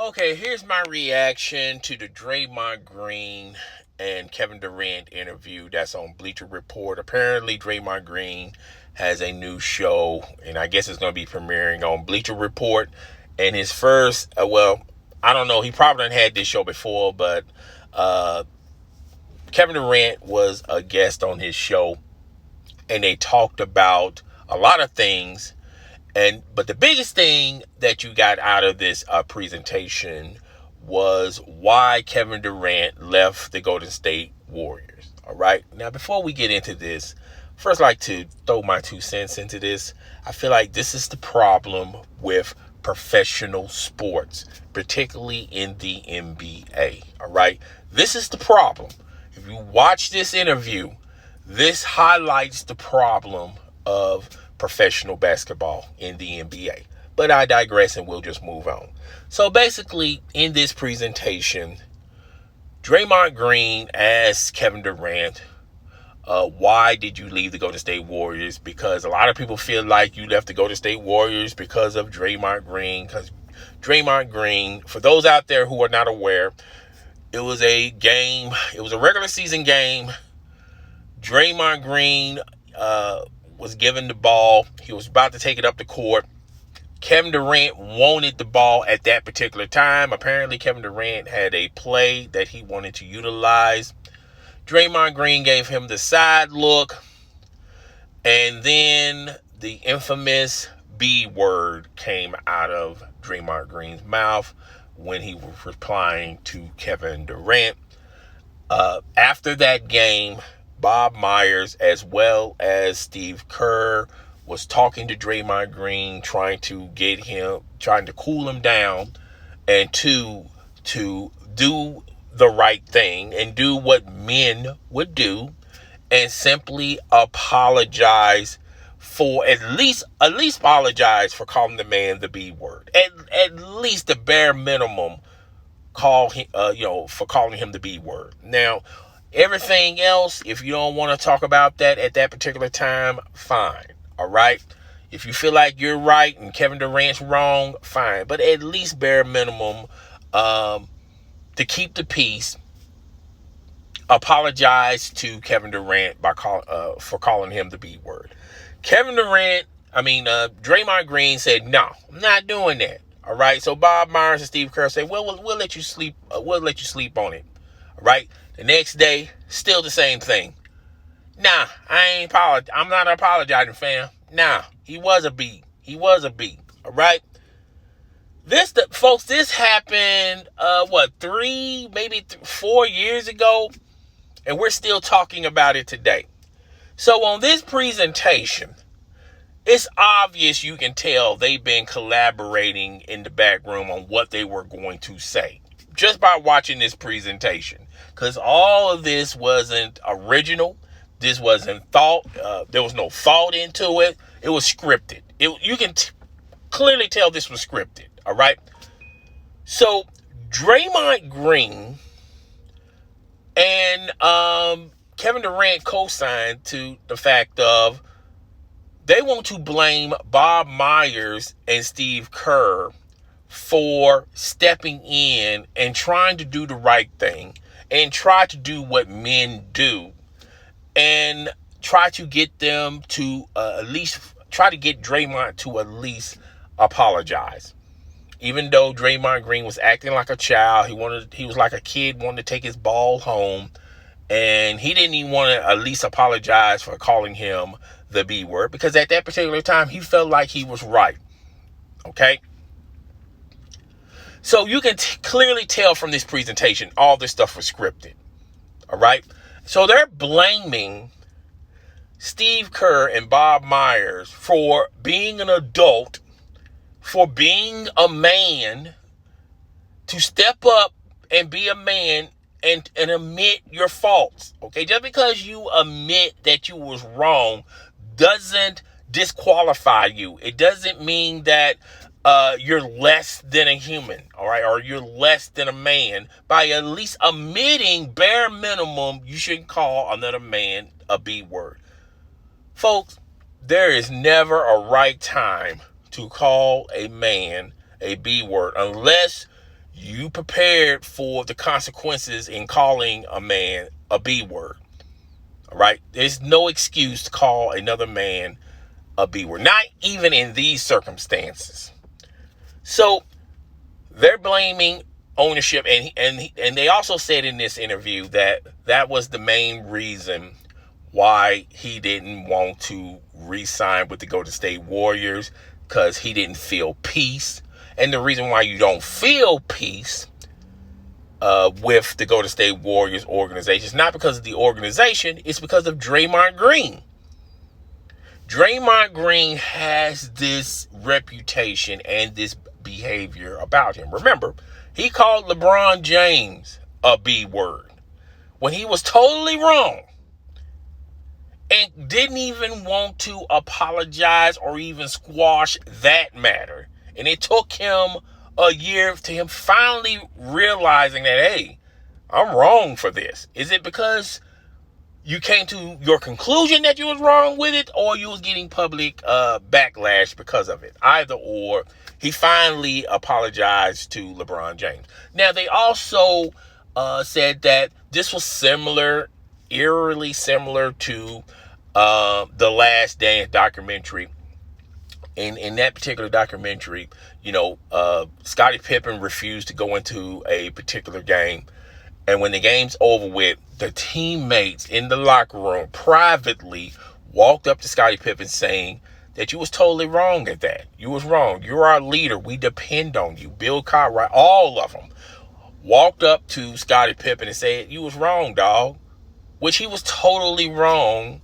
Okay, here's my reaction to the Draymond Green and Kevin Durant interview that's on Bleacher Report. Apparently, Draymond Green has a new show, and I guess it's going to be premiering on Bleacher Report. And his first, I don't know, he probably done had this show before, but uh, Kevin Durant was a guest on his show, and they talked about a lot of things. But the biggest thing that you got out of this presentation was why Kevin Durant left the Golden State Warriors. All right. Now, before we get into this, first I'd like to throw my 2 cents into this. I feel like this is the problem with professional sports, particularly in the NBA. All right. This is the problem. If you watch this interview, this highlights the problem of professional basketball in the NBA. But I digress and we'll just move on. So basically, in this presentation, Draymond Green asked Kevin Durant, why did you leave the Golden State Warriors? Because a lot of people feel like you left the Golden State Warriors because of Draymond Green. Because Draymond Green, for those out there who are not aware, it was a game, it was a regular season game. Draymond Green was given the ball. He was about to take it up the court. Kevin Durant wanted the ball at that particular time. Apparently, Kevin Durant had a play that he wanted to utilize. Draymond Green gave him the side look. And then the infamous B word came out of Draymond Green's mouth when he was replying to Kevin Durant. After that game, Bob Myers, as well as Steve Kerr, was talking to Draymond Green, trying to cool him down, and to do the right thing and do what men would do, and simply apologize for at least apologize for calling the man the B word. At least the bare minimum, for calling him the B word. Now, everything else, if you don't want to talk about that at that particular time, fine. All right. If you feel like you're right and Kevin Durant's wrong, fine. But at least bare minimum, to keep the peace, apologize to Kevin Durant for calling him the B word. Draymond Green said, no, I'm not doing that. All right. So Bob Myers and Steve Kerr said, well, we'll let you sleep. We'll let you sleep on it. All right. The next day, still the same thing. Nah, I'm not apologizing, fam. Nah, he was a B. All right. This happened, 4 years ago, and we're still talking about it today. So on this presentation, it's obvious, you can tell they've been collaborating in the back room on what they were going to say just by watching this presentation. Because all of this wasn't original. This wasn't thought. There was no thought into it. It was scripted. You can clearly tell this was scripted. All right. So Draymond Green and Kevin Durant co-signed to the fact of they want to blame Bob Myers and Steve Kerr for stepping in and trying to do the right thing and try to do what men do, and try to get them to get Draymond to at least apologize. Even though Draymond Green was acting like a child, he was like a kid wanting to take his ball home, and he didn't even want to at least apologize for calling him the B word, because at that particular time he felt like he was right. Okay? So you can clearly tell from this presentation, all this stuff was scripted. All right. So they're blaming Steve Kerr and Bob Myers for being an adult, for being a man, to step up and be a man and admit your faults. Okay. Just because you admit that you was wrong doesn't disqualify you. It doesn't mean that you're less than a human, all right, or you're less than a man. By at least admitting, bare minimum, you shouldn't call another man a B word. Folks, there is never a right time to call a man a B word unless you prepared for the consequences in calling a man a B word. All right? There's no excuse to call another man a B word, not even in these circumstances. So they're blaming ownership, and they also said in this interview that was the main reason why he didn't want to re-sign with the Golden State Warriors, because he didn't feel peace. And the reason why you don't feel peace with the Golden State Warriors organization is not because of the organization, it's because of Draymond Green. Draymond Green has this reputation and this behavior about him. Remember, he called LeBron James a B word when he was totally wrong, and didn't even want to apologize or even squash that matter. And it took him a year to him finally realizing that, hey, I'm wrong for this. Is it because you came to your conclusion that you was wrong with it, or you was getting public backlash because of it? Either or. He finally apologized to LeBron James. Now, they also said that this was eerily similar to the Last Dance documentary. In that particular documentary, Scottie Pippen refused to go into a particular game. And when the game's over with, the teammates in the locker room privately walked up to Scottie Pippen saying that you was totally wrong at that. You was wrong. You're our leader. We depend on you. Bill Cartwright, all of them walked up to Scottie Pippen and said, you was wrong, dog. Which he was totally wrong,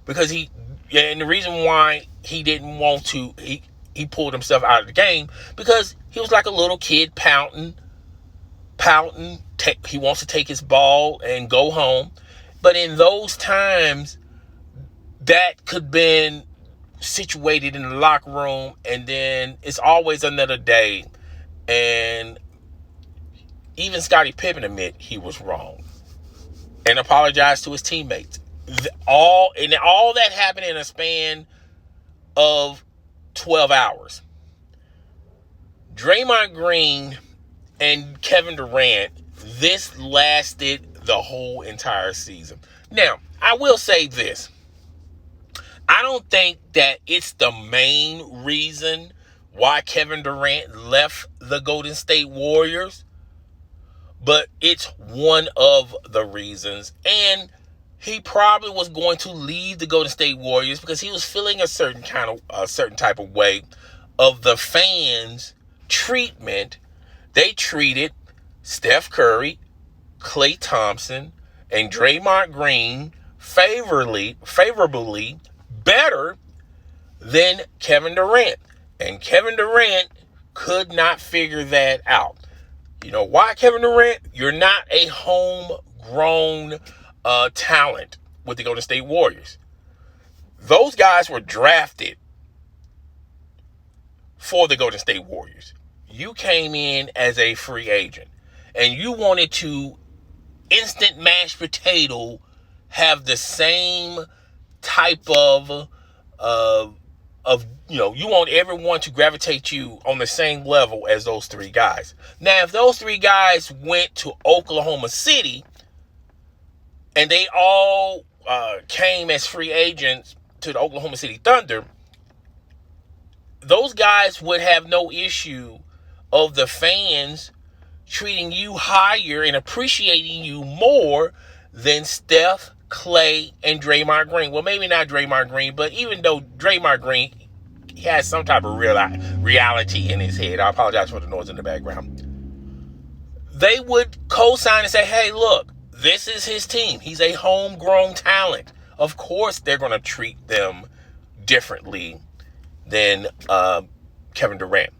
because and the reason why he didn't want to, he pulled himself out of the game because he was like a little kid pouting. He wants to take his ball and go home. But in those times, that could been situated in the locker room, and then it's always another day. And even Scottie Pippen admit he was wrong and apologized to his teammates. All that happened in a span of 12 hours. Draymond Green and Kevin Durant, this lasted the whole entire season. Now, I will say this. I don't think that it's the main reason why Kevin Durant left the Golden State Warriors, but it's one of the reasons. And he probably was going to leave the Golden State Warriors because he was feeling a certain type of way of the fans' treatment. They treated Steph Curry, Klay Thompson, and Draymond Green favorably better than Kevin Durant. And Kevin Durant could not figure that out. You know why, Kevin Durant? You're not a homegrown talent with the Golden State Warriors. Those guys were drafted for the Golden State Warriors. You came in as a free agent, and you wanted to instant mashed potato have the same type of you want everyone to gravitate you on the same level as those three guys. Now, if those three guys went to Oklahoma City and they all came as free agents to the Oklahoma City Thunder, those guys would have no issue of the fans treating you higher and appreciating you more than Steph, Klay, and Draymond Green. Well, maybe not Draymond Green, but even though Draymond Green, he has some type of reality in his head. I apologize for the noise in the background. They would co-sign and say, hey, look, this is his team. He's a homegrown talent. Of course, they're going to treat them differently than Kevin Durant.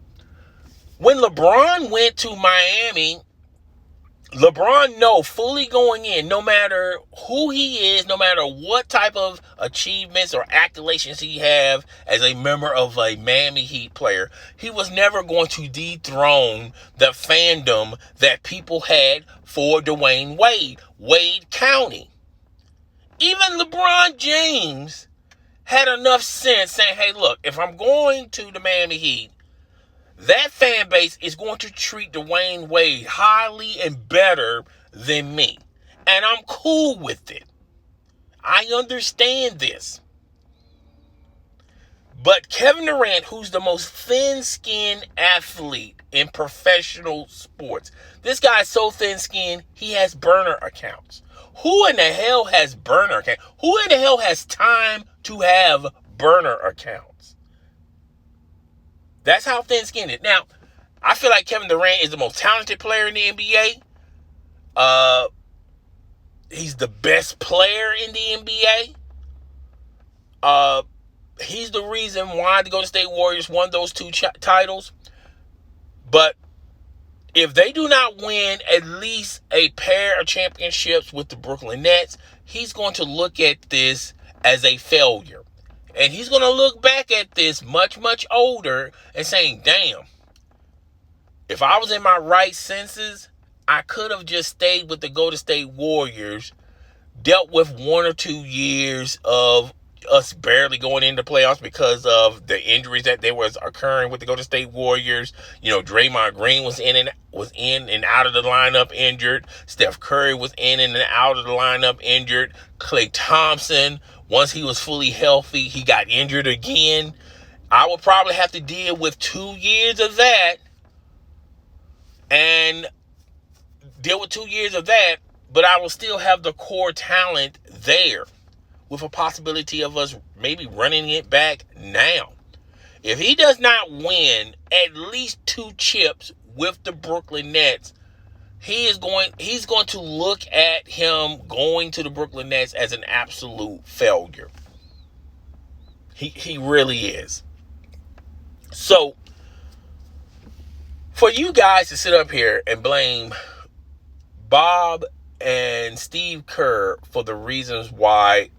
When LeBron went to Miami, LeBron fully going in, no matter who he is, no matter what type of achievements or accolades he have as a member of a Miami Heat player, he was never going to dethrone the fandom that people had for Dwayne Wade County. Even LeBron James had enough sense saying, hey, look, if I'm going to the Miami Heat, that fan base is going to treat Dwayne Wade highly and better than me. And I'm cool with it. I understand this. But Kevin Durant, who's the most thin-skinned athlete in professional sports, this guy's so thin-skinned, he has burner accounts. Who in the hell has burner accounts? Who in the hell has time to have burner accounts? That's how thin-skinned it is. Now, I feel like Kevin Durant is the most talented player in the NBA. He's the best player in the NBA. He's the reason why the Golden State Warriors won those two titles. But if they do not win at least a pair of championships with the Brooklyn Nets, he's going to look at this as a failure. And he's going to look back at this much, much older and saying, damn, if I was in my right senses, I could have just stayed with the Golden State Warriors, dealt with 1 or 2 years of us barely going into playoffs because of the injuries that they was occurring with the Golden State Warriors. You know, Draymond Green was in and out of the lineup injured. Steph Curry was in and out of the lineup injured. Klay Thompson, once he was fully healthy, he got injured again. I would probably have to deal with 2 years of that but I will still have the core talent there, with a possibility of us maybe running it back now. If he does not win at least 2 chips with the Brooklyn Nets, he's going to look at him going to the Brooklyn Nets as an absolute failure. He really is. So, for you guys to sit up here and blame Bob and Steve Kerr for the reasons why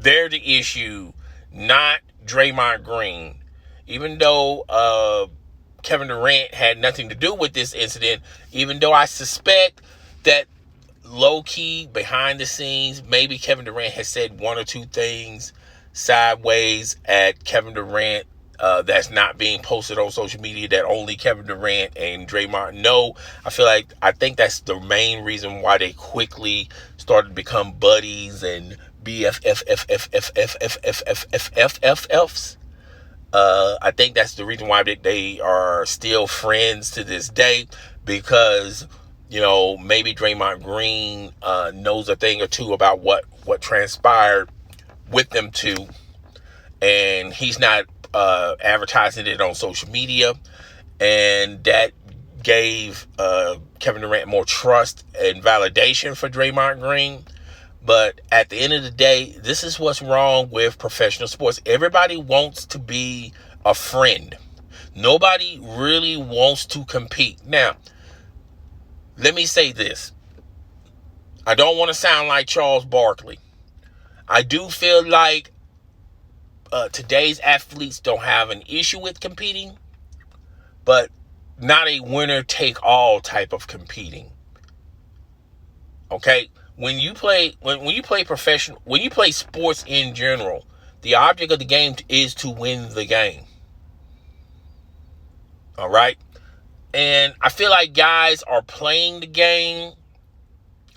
they're the issue, not Draymond Green. Even though Kevin Durant had nothing to do with this incident, even though I suspect that low-key, behind the scenes, maybe Kevin Durant has said 1 or 2 things sideways at Kevin Durant that's not being posted on social media that only Kevin Durant and Draymond know. I think that's the main reason why they quickly started to become buddies and BFFs. I think that's the reason why they are still friends to this day, because, you know, maybe Draymond Green knows a thing or two about what transpired with them two, and he's not advertising it on social media, and that gave Kevin Durant more trust and validation for Draymond Green. But at the end of the day, this is what's wrong with professional sports. Everybody wants to be a friend. Nobody really wants to compete. Now, let me say this. I don't want to sound like Charles Barkley. I do feel like today's athletes don't have an issue with competing, but not a winner-take-all type of competing. Okay? When you play sports in general, the object of the game is to win the game. All right? And I feel like guys are playing the game,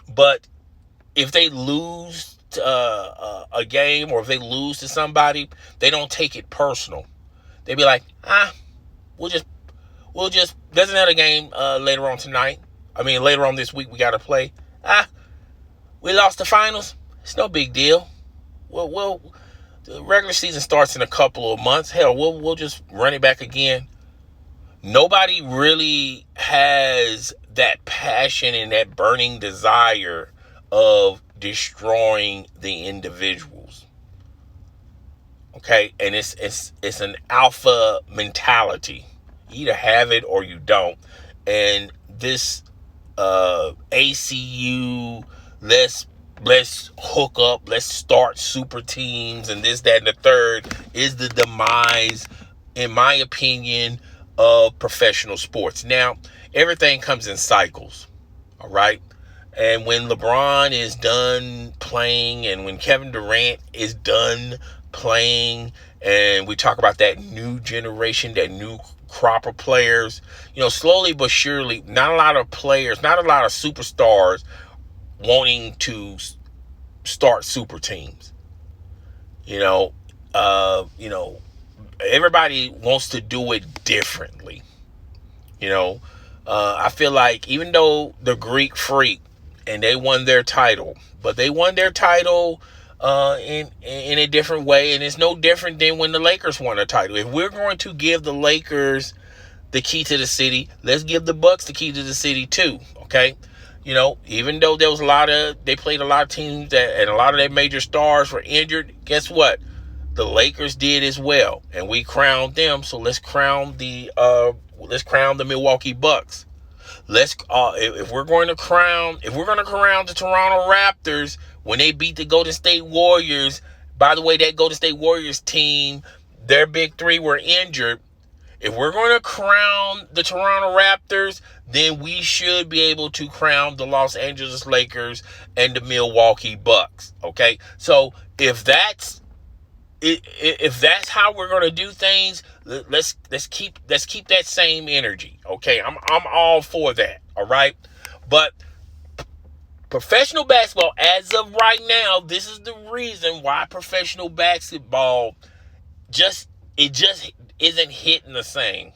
but if they lose a game, or if they lose to somebody, they don't take it personal. They be like, we'll just there's another game later on tonight. I mean, later on this week we got to play. We lost the finals. It's no big deal. The regular season starts in a couple of months. Hell, we'll just run it back again. Nobody really has that passion and that burning desire of destroying the individuals. Okay, and it's an alpha mentality. You either have it or you don't. And this ACU, let's hook up, let's start super teams and this, that, and the third is the demise, in my opinion, of professional sports. Now, everything comes in cycles, all right? And when LeBron is done playing, and when Kevin Durant is done playing, and we talk about that new generation, that new crop of players. Slowly but surely, not a lot of players, not a lot of superstars wanting to start super teams. You know, uh, you know, everybody wants to do it differently. I feel like even though the Greek Freak and they won their title, but they won their title in a different way, and it's no different than when the Lakers won a title. If we're going to give the Lakers the key to the city, let's give the Bucks the key to the city too. Okay. Even though they played a lot of teams and a lot of their major stars were injured, guess what? The Lakers did as well, and we crowned them. So let's crown the Milwaukee Bucks. If we're going to crown the Toronto Raptors when they beat the Golden State Warriors. By the way, that Golden State Warriors team, their big three were injured. If we're going to crown the Toronto Raptors, then we should be able to crown the Los Angeles Lakers and the Milwaukee Bucks. Okay, so if that's how we're going to do things, let's keep that same energy. Okay, I'm all for that. All right, but professional basketball, as of right now, this is the reason why professional basketball just isn't hitting the same.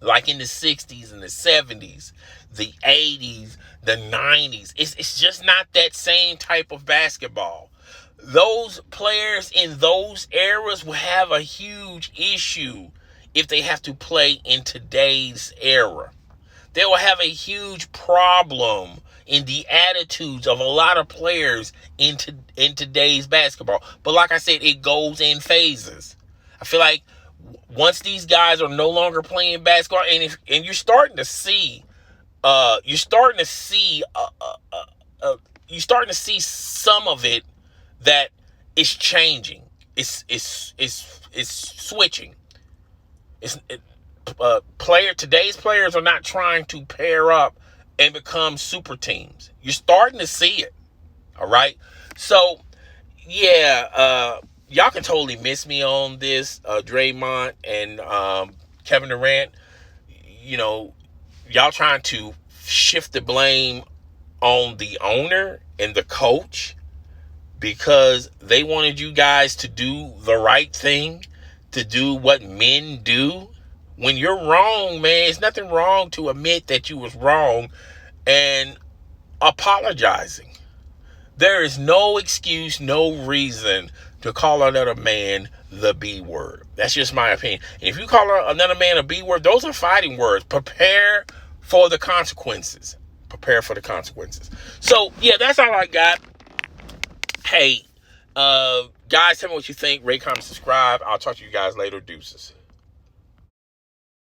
Like in the 60s and the 70s, the 80s, the 90s. It's just not that same type of basketball. Those players in those eras will have a huge issue if they have to play in today's era. They will have a huge problem in the attitudes of a lot of players in today's basketball. But like I said, it goes in phases. I feel like once these guys are no longer playing basketball, and you're starting to see some of it that is changing. It's switching. Today's players are not trying to pair up and become super teams. You're starting to see it. All right. So yeah, y'all can totally miss me on this. Draymond and Kevin Durant. Y'all trying to shift the blame on the owner and the coach because they wanted you guys to do the right thing, to do what men do. When you're wrong, man, it's nothing wrong to admit that you was wrong and apologizing. There is no excuse, no reason to call another man the B word. That's just my opinion. And if you call another man a B word, those are fighting words. Prepare for the consequences. Prepare for the consequences. So, yeah, that's all I got. Hey, guys, tell me what you think. Rate, comment, subscribe. I'll talk to you guys later. Deuces.